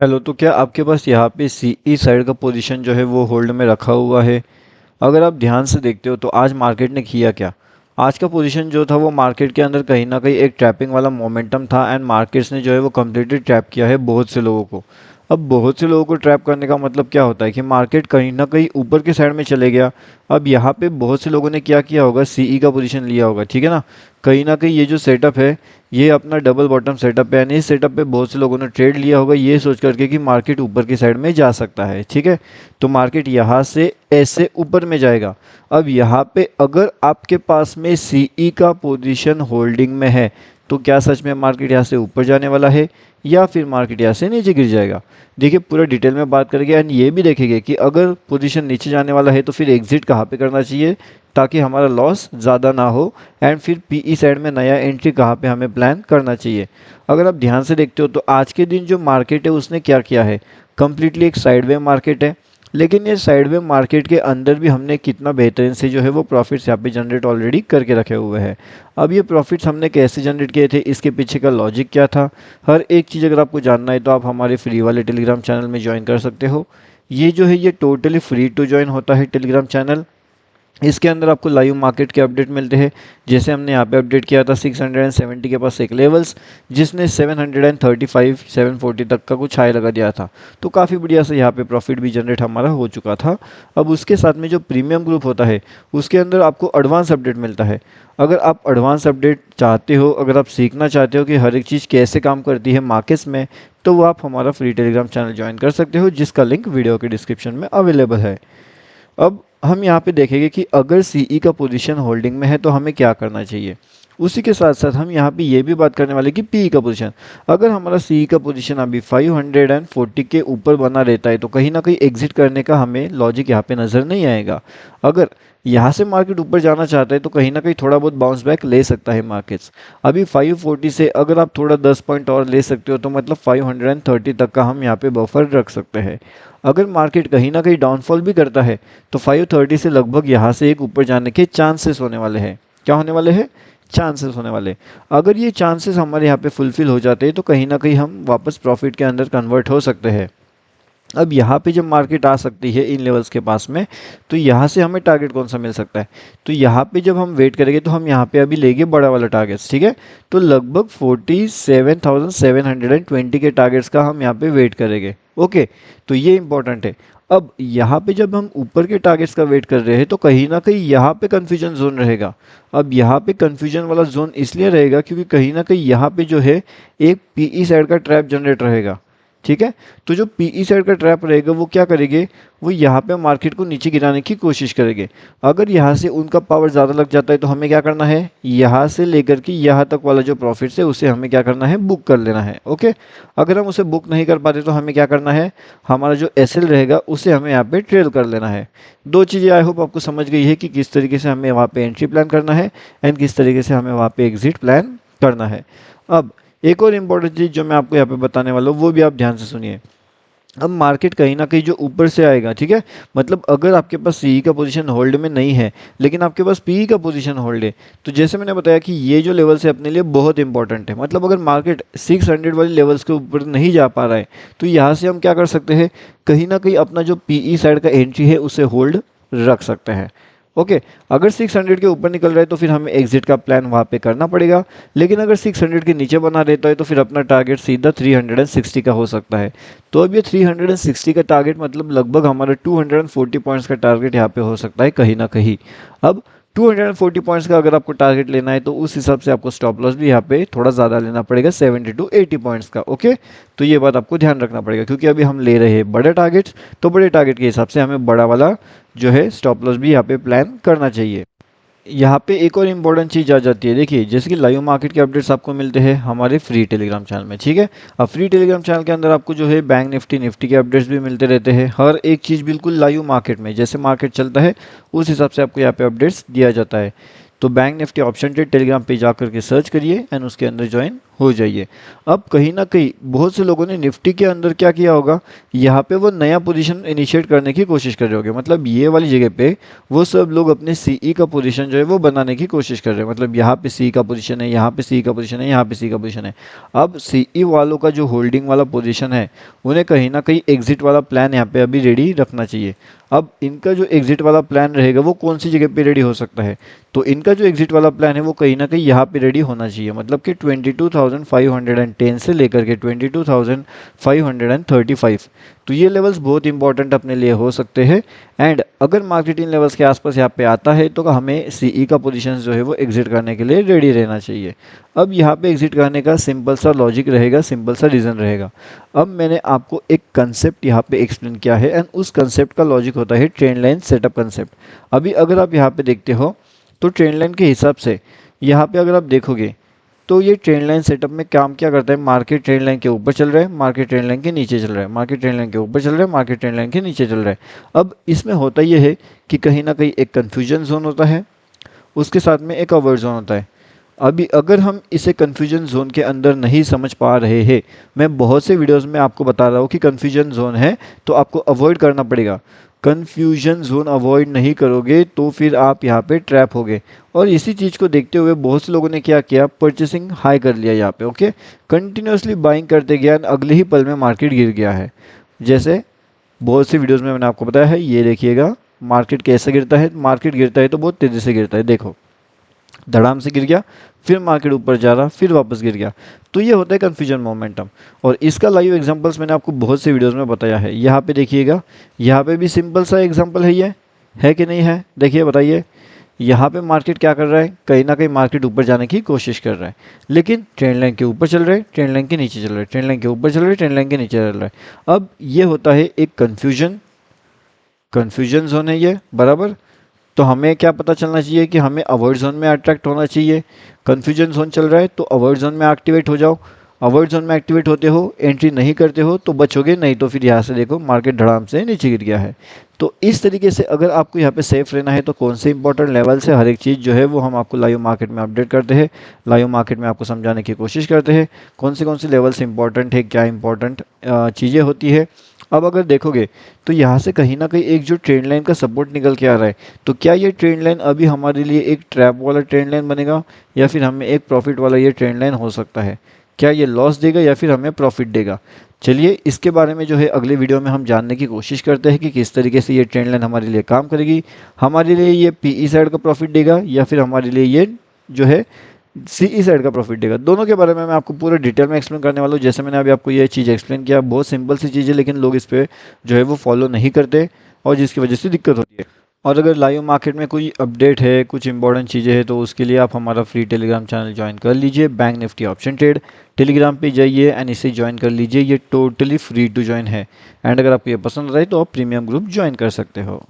Hello, तो क्या आपके पास यहाँ पे सीई साइड का पोजीशन जो है वो होल्ड में रखा हुआ है? अगर आप ध्यान से देखते हो तो आज मार्केट ने किया क्या? आज का पोजीशन जो था वो मार्केट के अंदर कहीं ना कहीं एक ट्रैपिंग वाला मोमेंटम था एंड मार्केट्स ने जो है वो कम्प्लीटली ट्रैप किया है बहुत से लोगों को। अब बहुत से लोगों को ट्रैप करने का मतलब क्या होता है कि मार्केट कहीं ना कहीं ऊपर की साइड में चले गया। अब यहाँ पे बहुत से लोगों ने क्या किया होगा, सीई का पोजीशन लिया होगा, ठीक है ना कहीं ये जो सेटअप है ये अपना डबल बॉटम सेटअप है यानी इस सेटअप पे बहुत से लोगों ने ट्रेड लिया होगा ये सोच करके कि मार्केट ऊपर की साइड में जा सकता है, ठीक है। तो मार्केट यहाँ से ऐसे ऊपर में जाएगा। अब यहाँ पे अगर आपके पास में सीई का पोजीशन होल्डिंग में है तो क्या सच में मार्केट यहाँ से ऊपर जाने वाला है या फिर मार्केट यहाँ से नीचे गिर जाएगा? देखिए, पूरा डिटेल में बात करेंगे एंड ये भी देखेंगे कि अगर पोजीशन नीचे जाने वाला है तो फिर एग्जिट कहाँ पे करना चाहिए ताकि हमारा लॉस ज़्यादा ना हो एंड फिर पीई साइड में नया एंट्री कहाँ पे हमें प्लान करना चाहिए। अगर आप ध्यान से देखते हो तो आज के दिन जो मार्केट है उसने क्या किया है, कम्प्लीटली एक साइडवे मार्केट है। लेकिन ये साइडवे मार्केट के अंदर भी हमने कितना बेहतरीन से जो है वो प्रॉफिट्स यहाँ पे जनरेट ऑलरेडी करके रखे हुए हैं। अब ये प्रॉफिट्स हमने कैसे जनरेट किए थे, इसके पीछे का लॉजिक क्या था, हर एक चीज़ अगर आपको जानना है तो आप हमारे फ्री वाले टेलीग्राम चैनल में ज्वाइन कर सकते हो। ये जो है ये टोटली फ्री टू ज्वाइन होता है टेलीग्राम चैनल। इसके अंदर आपको लाइव मार्केट के अपडेट मिलते हैं। जैसे हमने यहाँ पे अपडेट किया था 670 के पास एक लेवल्स जिसने 735 740 तक का कुछ हाई लगा दिया था। तो काफ़ी बढ़िया से यहाँ पे प्रॉफिट भी जनरेट हमारा हो चुका था। अब उसके साथ में जो प्रीमियम ग्रुप होता है उसके अंदर आपको एडवांस अपडेट मिलता है। अगर आप एडवांस अपडेट चाहते हो, अगर आप सीखना चाहते हो कि हर एक चीज़ कैसे काम करती है मार्केट्स में, तो वो आप हमारा फ्री टेलीग्राम चैनल ज्वाइन कर सकते हो जिसका लिंक वीडियो के डिस्क्रिप्शन में अवेलेबल है। अब हम यहाँ पे देखेंगे कि अगर सीई का पोजीशन होल्डिंग में है तो हमें क्या करना चाहिए। उसी के साथ साथ हम यहाँ पे ये भी बात करने वाले कि पीई का पोजीशन, अगर हमारा सीई का पोजीशन अभी 540 के ऊपर बना रहता है तो कहीं ना कहीं एग्जिट करने का हमें लॉजिक यहाँ पे नज़र नहीं आएगा। अगर यहाँ से मार्केट ऊपर जाना चाहता है तो कहीं ना कहीं थोड़ा बहुत बाउंस बैक ले सकता है मार्केट्स। अभी 540 से अगर आप थोड़ा 10 पॉइंट और ले सकते हो तो मतलब 530 तक का हम यहाँ पे बफर रख सकते हैं। अगर मार्केट कहीं ना कहीं डाउनफॉल भी करता है तो 530 से लगभग यहाँ से एक ऊपर जाने के चांसेस होने वाले हैं। क्या होने वाले हैं? चांसेस होने वाले। अगर ये चांसेस हमारे यहाँ पे फुलफिल हो जाते हैं तो कहीं ना कहीं हम वापस प्रॉफिट के अंदर कन्वर्ट हो सकते हैं। अब यहाँ पे जब मार्केट आ सकती है इन लेवल्स के पास में तो यहाँ से हमें टारगेट कौन सा मिल सकता है, तो यहाँ पे जब हम वेट करेंगे तो हम यहाँ पे अभी लेंगे बड़ा वाला टारगेट्स, ठीक है। तो लगभग 47,720 के टारगेट्स का हम यहाँ पे वेट करेंगे। ओके, तो ये इंपॉर्टेंट है। अब यहाँ पे जब हम ऊपर के टारगेट्स का वेट कर रहे हैं तो कहीं ना कहीं यहाँ पे कन्फ्यूजन जोन रहेगा। अब यहाँ पे कन्फ्यूजन वाला जोन इसलिए रहेगा क्योंकि कहीं ना कहीं यहाँ पे जो है एक पीई साइड का ट्रैप जनरेट रहेगा, ठीक है। तो जो पीई साइड का ट्रैप रहेगा वो क्या करेंगे, वो यहाँ पे मार्केट को नीचे गिराने की कोशिश करेंगे। अगर यहाँ से उनका पावर ज़्यादा लग जाता है तो हमें क्या करना है, यहाँ से लेकर के यहाँ तक वाला जो प्रॉफिट्स है उसे हमें क्या करना है, बुक कर लेना है। ओके, अगर हम उसे बुक नहीं कर पाते तो हमें क्या करना है, हमारा जो एसएल रहेगा उसे हमें यहाँ पे ट्रेल कर लेना है। दो चीज़ें आई होप आपको समझ गई है कि किस तरीके से हमें वहाँ पे एंट्री प्लान करना है एंड किस तरीके से हमें वहाँ पे एग्जिट प्लान करना है। अब एक और इम्पॉर्टेंट चीज़ जो मैं आपको यहाँ पे बताने वाला हूँ वो भी आप ध्यान से सुनिए। अब मार्केट कहीं ना कहीं जो ऊपर से आएगा, ठीक है, मतलब अगर आपके पास सीई का पोजीशन होल्ड में नहीं है लेकिन आपके पास पीई का पोजीशन होल्ड है तो जैसे मैंने बताया कि ये जो लेवल्स है अपने लिए बहुत इंपॉर्टेंट है। मतलब अगर मार्केट 600 वाली लेवल्स के ऊपर नहीं जा पा रहा है तो यहाँ से हम क्या कर सकते हैं, कहीं ना कहीं अपना जो पीई साइड का एंट्री है उसे होल्ड रख सकते हैं। ओके, अगर 600 के ऊपर निकल रहा है तो फिर हमें एग्जिट का प्लान वहाँ पे करना पड़ेगा। लेकिन अगर 600 के नीचे बना रहता है तो फिर अपना टारगेट सीधा 360 का हो सकता है। तो अब ये 360 का टारगेट मतलब लगभग हमारा 240 पॉइंट्स का टारगेट यहाँ पे हो सकता है कहीं ना कहीं। अब 240 पॉइंट्स का अगर आपको टारगेट लेना है तो उस हिसाब से आपको स्टॉप लॉस भी यहाँ पे थोड़ा ज़्यादा लेना पड़ेगा, 70 to 80 पॉइंट्स का। ओके, तो ये बात आपको ध्यान रखना पड़ेगा क्योंकि अभी हम ले रहे हैं बड़े टारगेट्स, तो बड़े टारगेट के हिसाब से हमें बड़ा वाला जो है स्टॉप लॉस भी यहाँ पे प्लान करना चाहिए। यहाँ पे एक और इम्पोर्टेंट चीज़ आ जाती है, देखिए जैसे कि लाइव मार्केट के अपडेट्स आपको मिलते हैं हमारे फ्री टेलीग्राम चैनल में, ठीक है। अब फ्री टेलीग्राम चैनल के अंदर आपको जो है बैंक निफ्टी के अपडेट्स भी मिलते रहते हैं। हर एक चीज़ बिल्कुल लाइव मार्केट में जैसे मार्केट चलता है उस हिसाब से आपको यहाँ पे अपडेट्स दिया जाता है। तो bank Nifty option trade Telegram पे जा करके सर्च करिए एंड उसके अंदर ज्वाइन हो जाइए। अब कहीं ना कहीं बहुत से लोगों ने निफ्टी के अंदर क्या किया होगा, यहाँ पे वो नया पोजीशन इनिशिएट करने की कोशिश कर रहे होंगे, मतलब ये वाली जगह पे वो सब लोग अपने सीई का पोजीशन जो है वो बनाने की कोशिश कर रहे हैं। मतलब यहाँ पे सी का पोजीशन है, यहाँ पे सी का पोजीशन है, यहाँ पे सी का पोजीशन है। अब सीई वालों का जो होल्डिंग वाला पोजीशन है, उन्हें कहीं ना कहीं एग्जिट वाला प्लान यहाँ पे अभी रेडी रखना चाहिए। अब इनका जो एग्जिट वाला प्लान रहेगा वो कौन सी जगह पे रेडी हो सकता है, तो इनका जो एग्जिट वाला प्लान है वो कहीं ना कहीं यहाँ पे रेडी होना चाहिए। मतलब कि 22,510 से लेकर के 22,535, तो ये लेवल्स बहुत इंपॉर्टेंट अपने लिए हो सकते हैं। एंड अगर मार्केट इन लेवल्स के आसपास यहाँ पे आता है तो हमें सीई का पोजीशन जो है वो एग्जिट करने के लिए रेडी रहना चाहिए। अब यहाँ पे एग्जिट करने का सिंपल सा लॉजिक रहेगा, सिंपल सा रीज़न रहेगा। अब मैंने आपको एक कंसेप्ट यहाँ पे एक्सप्लेन किया है एंड उस कंसेप्ट का लॉजिक होता है ट्रेंड लाइन सेटअप कंसेप्ट। अभी अगर आप यहाँ पे देखते हो तो ट्रेंड लाइन के हिसाब से यहाँ पे अगर आप देखोगे तो ये ट्रेंड लाइन सेटअप में काम क्या करता है, मार्केट ट्रेंड लाइन के ऊपर चल रहा है, मार्केट ट्रेंड लाइन के नीचे चल रहा है, मार्केट ट्रेंड लाइन के ऊपर चल रहा है, मार्केट ट्रेंड लाइन के नीचे चल रहा है। अब इसमें होता ये है कि कहीं ना कहीं एक कन्फ्यूजन जोन होता है, उसके साथ में एक अवॉइड जोन होता है। अभी अगर हम इसे कन्फ्यूजन जोन के अंदर नहीं समझ पा रहे हैं, मैं बहुत से वीडियोस में आपको बता रहा हूँ कि कन्फ्यूजन जोन है तो आपको अवॉइड करना पड़ेगा। कन्फ्यूजन जोन अवॉइड नहीं करोगे तो फिर आप यहाँ पे ट्रैप होगे। और इसी चीज़ को देखते हुए बहुत से लोगों ने क्या किया, परचेसिंग हाई कर लिया यहाँ पे, ओके, कंटिन्यूसली बाइंग करते गया, अगले ही पल में मार्केट गिर गया है। जैसे बहुत सी वीडियोज़ में मैंने आपको बताया है, ये देखिएगा मार्केट कैसे गिरता है। मार्केट गिरता है तो बहुत तेज़ी से गिरता है, देखो धड़ाम से गिर गया, फिर मार्केट ऊपर जा रहा, फिर वापस गिर गया। तो ये होता है कन्फ्यूजन मोमेंटम। और इसका लाइव एग्जांपल्स मैंने आपको बहुत से वीडियोस में बताया है। यहाँ पे देखिएगा, यहाँ पे भी सिंपल सा एग्जांपल है, ये है कि नहीं है, देखिए बताइए। यहाँ पे मार्केट क्या कर रहा है, कहीं ना कहीं मार्केट ऊपर जाने की कोशिश कर रहा है, लेकिन ट्रेंड लाइन के ऊपर चल रहा है, ट्रेंड लाइन के नीचे चल रहा है, ट्रेंड लाइन के ऊपर चल रहा है, ट्रेंड लाइन के नीचे चल रहा है। अब ये होता है एक कन्फ्यूजन जोन है ये, बराबर। तो हमें क्या पता चलना चाहिए कि हमें अवॉइड जोन में अट्रैक्ट होना चाहिए। कन्फ्यूजन जोन चल रहा है तो अवॉइड जोन में एक्टिवेट हो जाओ। अवॉइड जोन में एक्टिवेट होते हो, एंट्री नहीं करते हो तो बचोगे, नहीं तो फिर यहाँ से देखो मार्केट धड़ाम से नीचे गिर गया है। तो इस तरीके से अगर आपको यहाँ पे सेफ रहना है तो कौन से इंपॉर्टेंट लेवल से हर एक चीज़ जो है वो हम आपको लाइव मार्केट में अपडेट करते हैं, लाइव मार्केट में आपको समझाने की कोशिश करते हैं कौन से लेवल्स इंपॉर्टेंट है, क्या इंपॉर्टेंट चीज़ें होती है। अब अगर देखोगे तो यहाँ से कहीं ना कहीं एक जो ट्रेंड लाइन का सपोर्ट निकल के आ रहा है, तो क्या ये ट्रेंड लाइन अभी हमारे लिए एक ट्रैप वाला ट्रेंड लाइन बनेगा या फिर हमें एक प्रॉफिट वाला ये ट्रेंड लाइन हो सकता है, क्या ये लॉस देगा या फिर हमें प्रॉफिट देगा। चलिए इसके बारे में जो है अगले वीडियो में हम जानने की कोशिश करते हैं कि किस तरीके से ये ट्रेंड लाइन हमारे लिए काम करेगी, हमारे लिए ये पीई साइड का प्रॉफिट देगा या फिर हमारे लिए ये जो है सीई साइड का प्रॉफिट देगा। दोनों के बारे में मैं आपको पूरे डिटेल में एक्सप्लेन करने वाला हूँ। जैसे मैंने अभी आपको ये चीज़ एक्सप्लेन किया, बहुत सिंपल सी चीज़ है लेकिन लोग इस पर जो है वो फॉलो नहीं करते और जिसकी वजह से दिक्कत होती है। और अगर लाइव मार्केट में कोई अपडेट है, कुछ इंपॉर्टेंट चीज़ें हैं, तो उसके लिए आप हमारा फ्री टेलीग्राम चैनल ज्वाइन कर लीजिए, bank Nifty option trade. Telegram पे जाइए एंड इसे ज्वाइन कर लीजिए, ये टोटली फ्री टू ज्वाइन है। एंड अगर आपको ये पसंद आए तो आप प्रीमियम ग्रुप ज्वाइन कर सकते हो।